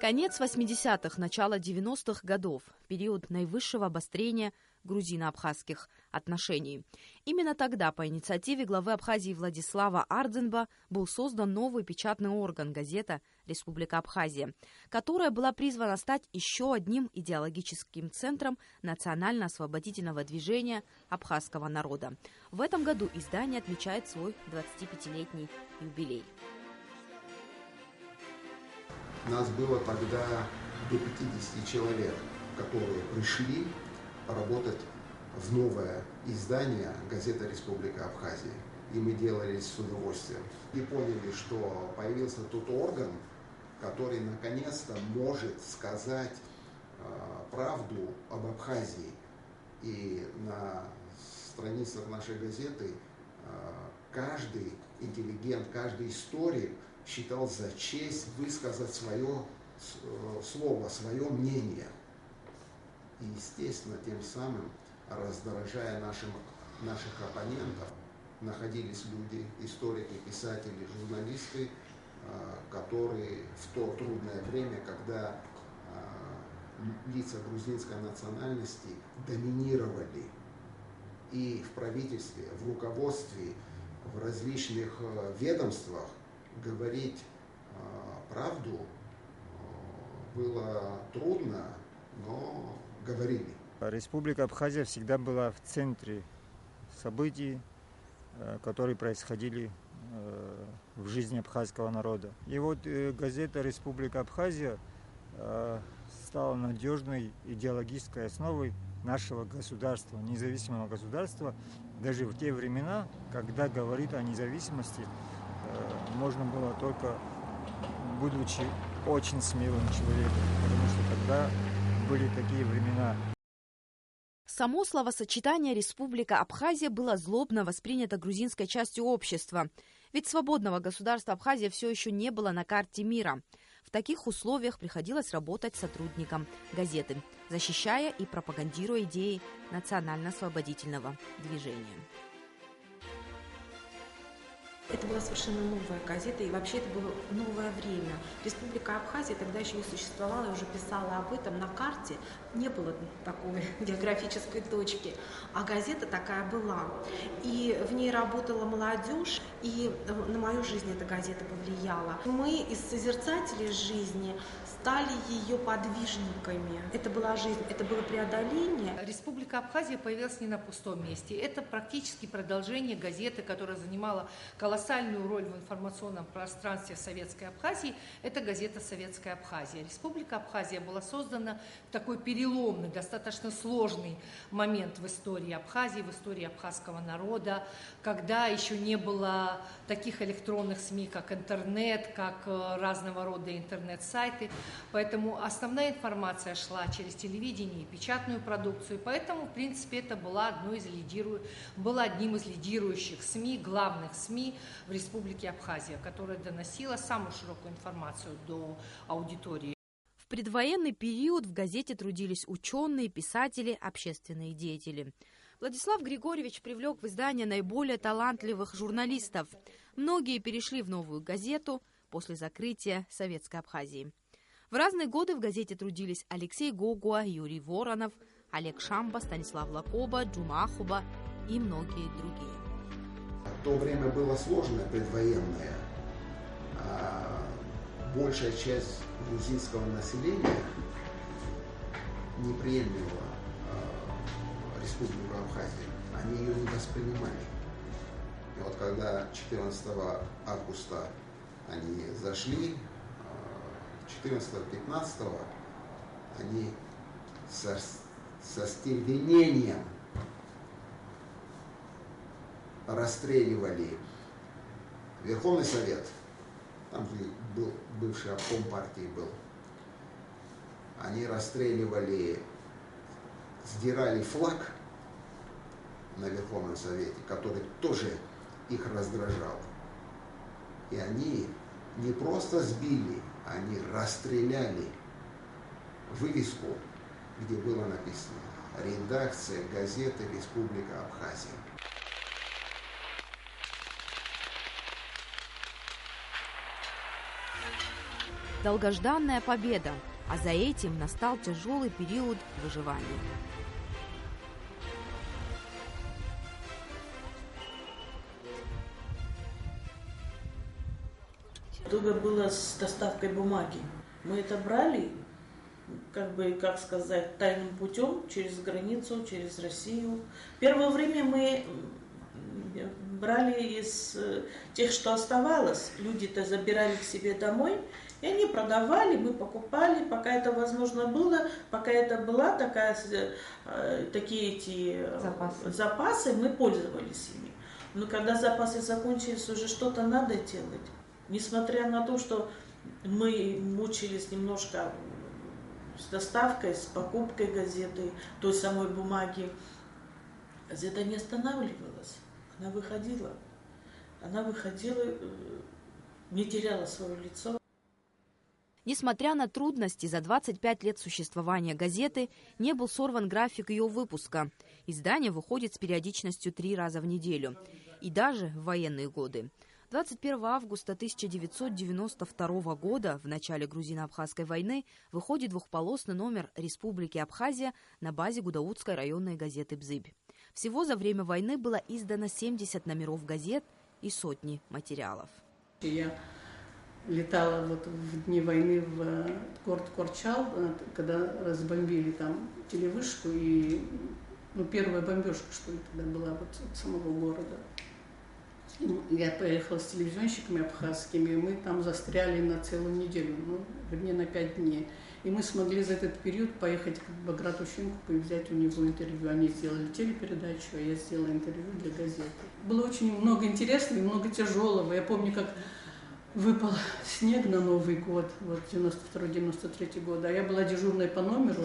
Конец 80-х, начало 90-х годов – период наивысшего обострения грузино-абхазских отношений. Именно тогда по инициативе главы Абхазии Владислава Ардзенба был создан новый печатный орган – газета «Республика Абхазия», которая была призвана стать еще одним идеологическим центром национально-освободительного движения абхазского народа. В этом году издание отмечает свой 25-летний юбилей. Нас было тогда до 50 человек, которые пришли работать в новое издание газеты «Республика Абхазия». И мы делали с удовольствием. И поняли, что появился тот орган, который наконец-то может сказать правду об Абхазии. И на страницах нашей газеты каждый интеллигент, каждый историк считал за честь высказать свое слово, свое мнение. И, естественно, тем самым, раздражая наших оппонентов, находились люди, историки, писатели, журналисты, которые в то трудное время, когда лица грузинской национальности доминировали и в правительстве, в руководстве, в различных ведомствах, говорить правду было трудно, но говорили. Республика Абхазия всегда была в центре событий, которые происходили в жизни абхазского народа. И вот газета «Республика Абхазия» стала надежной идеологической основой нашего государства, независимого государства, даже в те времена, когда говорить о независимости можно было только будучи очень смелым человеком, потому что тогда были такие времена. Само словосочетание «Республика Абхазия» было злобно воспринято грузинской частью общества. Ведь свободного государства Абхазия все еще не было на карте мира. В таких условиях приходилось работать сотрудникам газеты, защищая и пропагандируя идеи национально-освободительного движения. Это была совершенно новая газета, и вообще это было новое время. Республика Абхазия тогда еще не существовала, я уже писала об этом. На карте не было такой географической точки, а газета такая была. И в ней работала молодежь, и на мою жизнь эта газета повлияла. Мы из созерцателей жизни стали ее подвижниками. Это была жизнь, это было преодоление. Республика Абхазия появилась не на пустом месте. Это практически продолжение газеты, которая занимала колоссальную роль в информационном пространстве Советской Абхазии. Это газета «Советская Абхазия». Республика Абхазия была создана в такой переломный, достаточно сложный момент в истории Абхазии, в истории абхазского народа, когда еще не было таких электронных СМИ, как интернет, как разного рода интернет-сайты. Поэтому основная информация шла через телевидение и печатную продукцию. Поэтому, в принципе, это было одним из лидирующих СМИ, главных СМИ в Республике Абхазия, которая доносила самую широкую информацию до аудитории. В предвоенный период в газете трудились ученые, писатели, общественные деятели. Владислав Григорьевич привлек в издание наиболее талантливых журналистов. Многие перешли в новую газету после закрытия Советской Абхазии. В разные годы в газете трудились Алексей Гогуа, Юрий Воронов, Олег Шамба, Станислав Лакоба, Джума Ахуба и многие другие. В то время было сложное предвоенное. Большая часть грузинского населения не приемлила Республику Абхазия. Они ее не воспринимали. И вот когда 14 августа они зашли, 14-15 они со стервенением расстреливали Верховный Совет, там был бывший обком партии был, они расстреливали, сдирали флаг на Верховном Совете, который тоже их раздражал. И они не просто сбили, они расстреляли вывеску, где было написано «Редакция газеты «Республика Абхазия». Долгожданная победа, а за этим настал тяжелый период выживания. Туго было с доставкой бумаги. Мы это брали, как сказать, тайным путем, через границу, через Россию. Первое время мы брали из тех, что оставалось. Люди-то забирали к себе домой, и они продавали, мы покупали, пока это возможно было, пока это была такие эти запасы, мы пользовались ими. Но когда запасы закончились, уже что-то надо делать. Несмотря на то, что мы мучились немножко с доставкой, с покупкой газеты, той самой бумаги, газета не останавливалась. Она выходила, не теряла свое лицо. Несмотря на трудности, за 25 лет существования газеты не был сорван график ее выпуска. Издание выходит с периодичностью 3 раза в неделю. И даже в военные годы. 21 августа 1992 года, в начале грузино-абхазской войны, выходит двухполосный номер «Республики Абхазия» на базе Гудаутской районной газеты «Бзыбь». Всего за время войны было издано 70 номеров газет и сотни материалов. Я летала в дни войны в город Корчал, когда разбомбили там телевышку, и первая бомбежка, что ли, тогда была самого города. Я поехала с телевизионщиками абхазскими, и мы там застряли на целую неделю, вернее на 5 дней. И мы смогли за этот период поехать к Баграту Шимкову и взять у него интервью. Они сделали телепередачу, а я сделала интервью для газеты. Было очень много интересного и много тяжелого. Я помню, как выпал снег на Новый год, 92-93 год, а я была дежурной по номеру.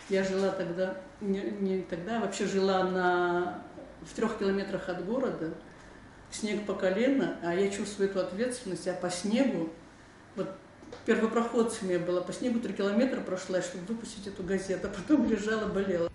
Я жила тогда, вообще жила в 3 километрах от города. Снег по колено, а я чувствую эту ответственность, а по снегу, первопроходцем я была, по снегу 3 километра прошла, чтобы выпустить эту газету, а потом лежала, болела.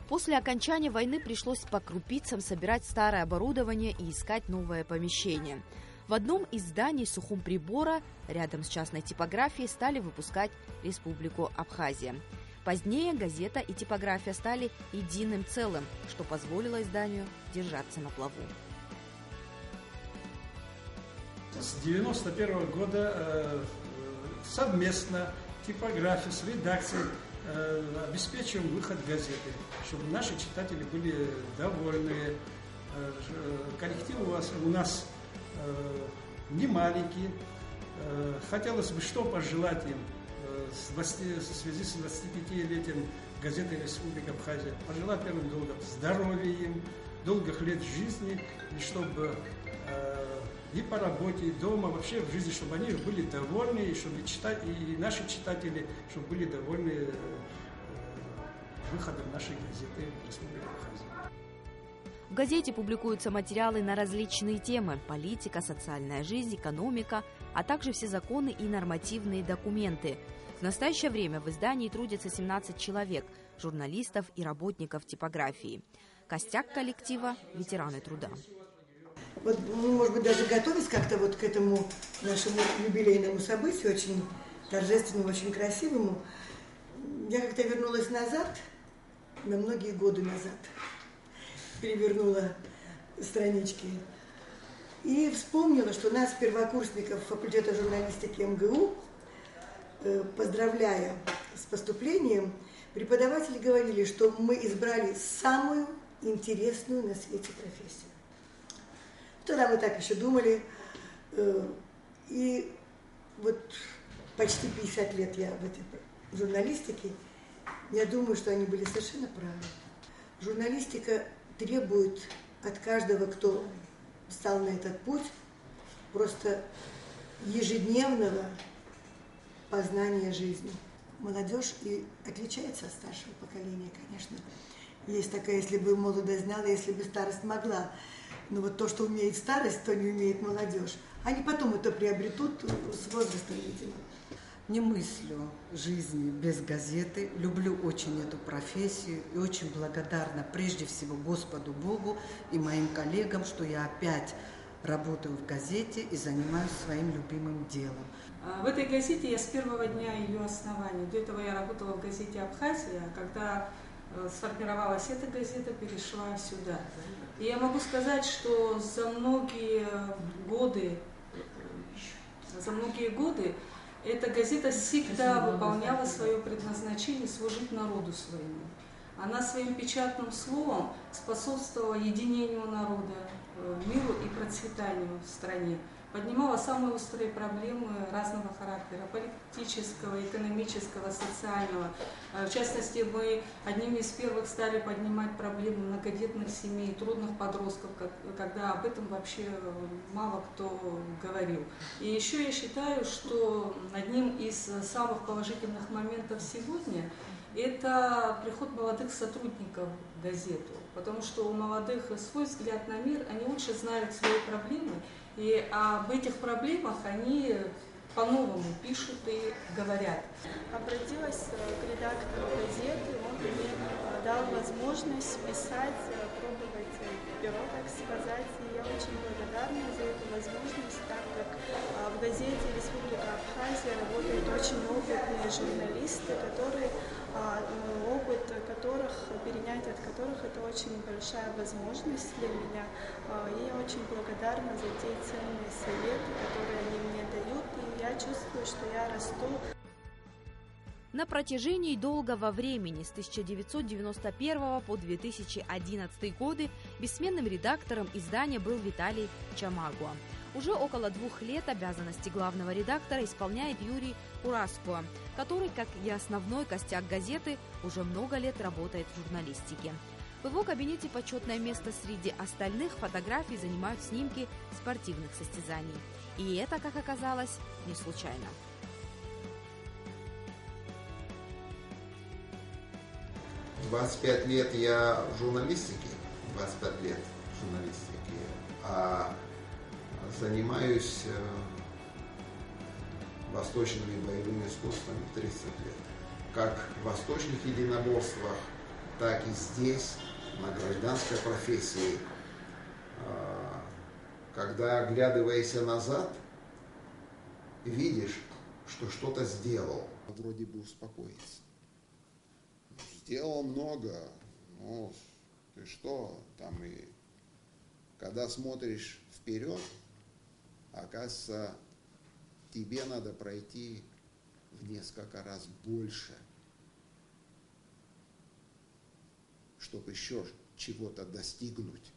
После окончания войны пришлось по крупицам собирать старое оборудование и искать новое помещение. В одном из зданий Сухумприбора, рядом с частной типографией, стали выпускать Республику Абхазия. Позднее газета и типография стали единым целым, что позволило изданию держаться на плаву. С 1991 года совместно типография с редакцией обеспечиваем выход газеты, чтобы наши читатели были довольны. Коллектив у нас не маленький. Хотелось бы что пожелать им в связи с 25-летием газеты «Республика Абхазия». Пожелать первым долгом здоровья им, долгих лет жизни, и чтобы и по работе, и дома, вообще в жизни, чтобы они были довольны, и чтобы и наши читатели, чтобы были довольны выходом нашей газеты «Республика Абхазия». В газете публикуются материалы на различные темы – политика, социальная жизнь, экономика, а также все законы и нормативные документы. В настоящее время в издании трудятся 17 человек – журналистов и работников типографии. Костяк коллектива – ветераны труда. Мы, может быть, даже готовясь как-то к этому нашему юбилейному событию, очень торжественному, очень красивому, я как-то вернулась назад, на многие годы назад, перевернула странички и вспомнила, что нас, первокурсников факультета журналистики МГУ, поздравляя с поступлением, преподаватели говорили, что мы избрали самую интересную на свете профессию. Тогда мы так еще думали, и почти 50 лет я в этой журналистике, я думаю, что они были совершенно правы. Журналистика требует от каждого, кто встал на этот путь, просто ежедневного познания жизни. Молодежь и отличается от старшего поколения, конечно. Есть такая, если бы молодость знала, если бы старость могла. Но то, что умеет старость, то не умеет молодежь. Они потом это приобретут с возрастом, видимо. Не мыслю жизни без газеты. Люблю очень эту профессию и очень благодарна прежде всего Господу Богу и моим коллегам, что я опять работаю в газете и занимаюсь своим любимым делом. В этой газете я с первого дня ее основания. До этого я работала в газете «Абхазия», а когда сформировалась эта газета, перешла сюда. И я могу сказать, что за многие годы эта газета всегда выполняла свое предназначение, служить народу своему. Она своим печатным словом способствовала единению народа, миру и процветанию в стране. Поднимала самые острые проблемы разного характера, политического, экономического, социального. В частности, мы одними из первых стали поднимать проблемы многодетных семей, трудных подростков, когда об этом вообще мало кто говорил. И еще я считаю, что одним из самых положительных моментов сегодня это приход молодых сотрудников в газету, потому что у молодых свой взгляд на мир, они лучше знают свои проблемы, и об этих проблемах они по-новому пишут и говорят. Обратилась к редактору газеты, он мне дал возможность писать, пробовать перо, так сказать, и я очень благодарна за эту возможность, так как в газете «Республика Абхазия» работают очень опытные журналисты, опыт которых, перенять от которых это очень большая возможность для меня. И я очень благодарна за те ценные советы, которые они мне дают, и я чувствую, что я расту. На протяжении долгого времени, с 1991 по 2011 годы, бессменным редактором издания был Виталий Чамагуа. Уже около 2 лет обязанности главного редактора исполняет Юрий Кураскуа, который, как и основной костяк газеты, уже много лет работает в журналистике. В его кабинете почетное место среди остальных фотографий занимают снимки спортивных состязаний. И это, как оказалось, не случайно. — 25 лет я в журналистике, а занимаюсь восточными боевыми искусствами 30 лет. Как в восточных единоборствах, так и здесь, на гражданской профессии. Когда, оглядываясь назад, видишь, что что-то сделал, вроде бы успокоиться. Сделал много, ну, ты что, там и когда смотришь вперед, оказывается, тебе надо пройти в несколько раз больше, чтобы еще чего-то достигнуть.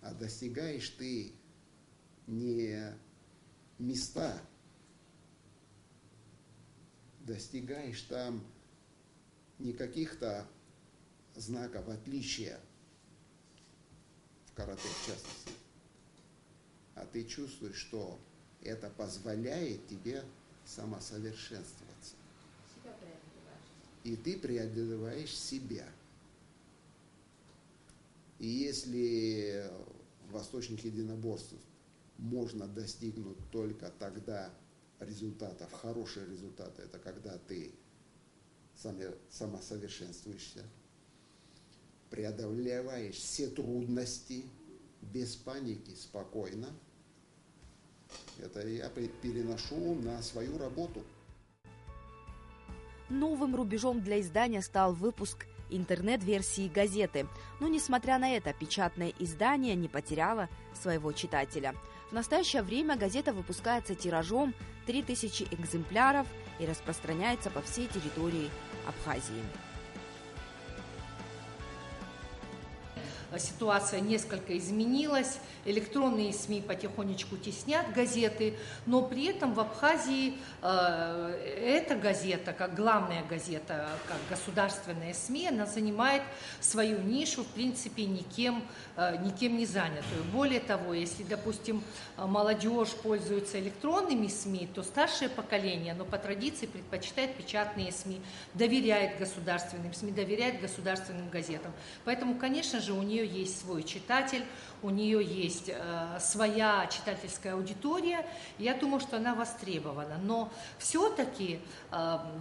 А достигаешь ты не места, достигаешь там не каких-то знаков отличия, в карате в частности, а ты чувствуешь, что это позволяет тебе самосовершенствоваться. И ты преодолеваешь себя. И если в восточных единоборствах можно достигнуть только тогда результатов, хорошие результаты, это когда ты самосовершенствуешься, преодолеваешь все трудности без паники, спокойно. Это я переношу на свою работу. Новым рубежом для издания стал выпуск интернет-версии газеты. Но, несмотря на это, печатное издание не потеряло своего читателя. В настоящее время газета выпускается тиражом 3000 экземпляров и распространяется по всей территории Абхазии. Ситуация несколько изменилась, электронные СМИ потихонечку теснят газеты, но при этом в Абхазии эта газета, как главная газета, как государственная СМИ, она занимает свою нишу, в принципе, никем не занятую. Более того, если, допустим, молодежь пользуется электронными СМИ, то старшее поколение, оно по традиции предпочитает печатные СМИ, доверяет государственным СМИ, доверяет государственным газетам. Поэтому, конечно же, у нее есть свой читатель, у нее есть своя читательская аудитория. Я думаю, что она востребована. Но все-таки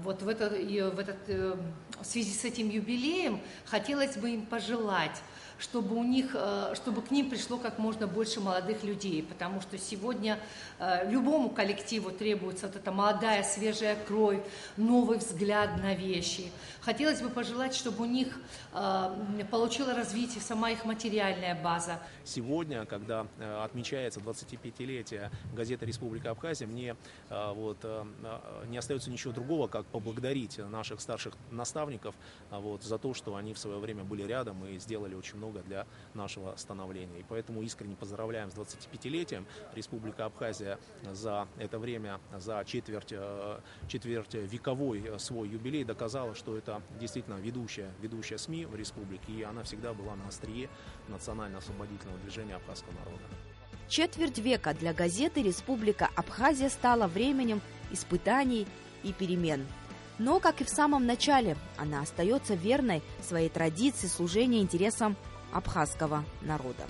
вот в связи с этим юбилеем хотелось бы им пожелать, чтобы к ним пришло как можно больше молодых людей, потому что сегодня любому коллективу требуется вот эта молодая, свежая кровь, новый взгляд на вещи. Хотелось бы пожелать, чтобы у них получила развитие сама их материальная база. Сегодня, когда отмечается 25-летие газеты «Республика Абхазия», мне не остается ничего другого, как поблагодарить наших старших наставников за то, что они в свое время были рядом и сделали очень много для нашего становления. И поэтому искренне поздравляем с 25-летием. Республика Абхазия за это время, за четверть вековой свой юбилей доказала, что это действительно ведущая СМИ в республике, и она всегда была на острие национально-освободительного движения абхазского народа. Четверть века для газеты «Республика Абхазия» стала временем испытаний и перемен. Но, как и в самом начале, она остается верной своей традиции служения интересам абхазского народа.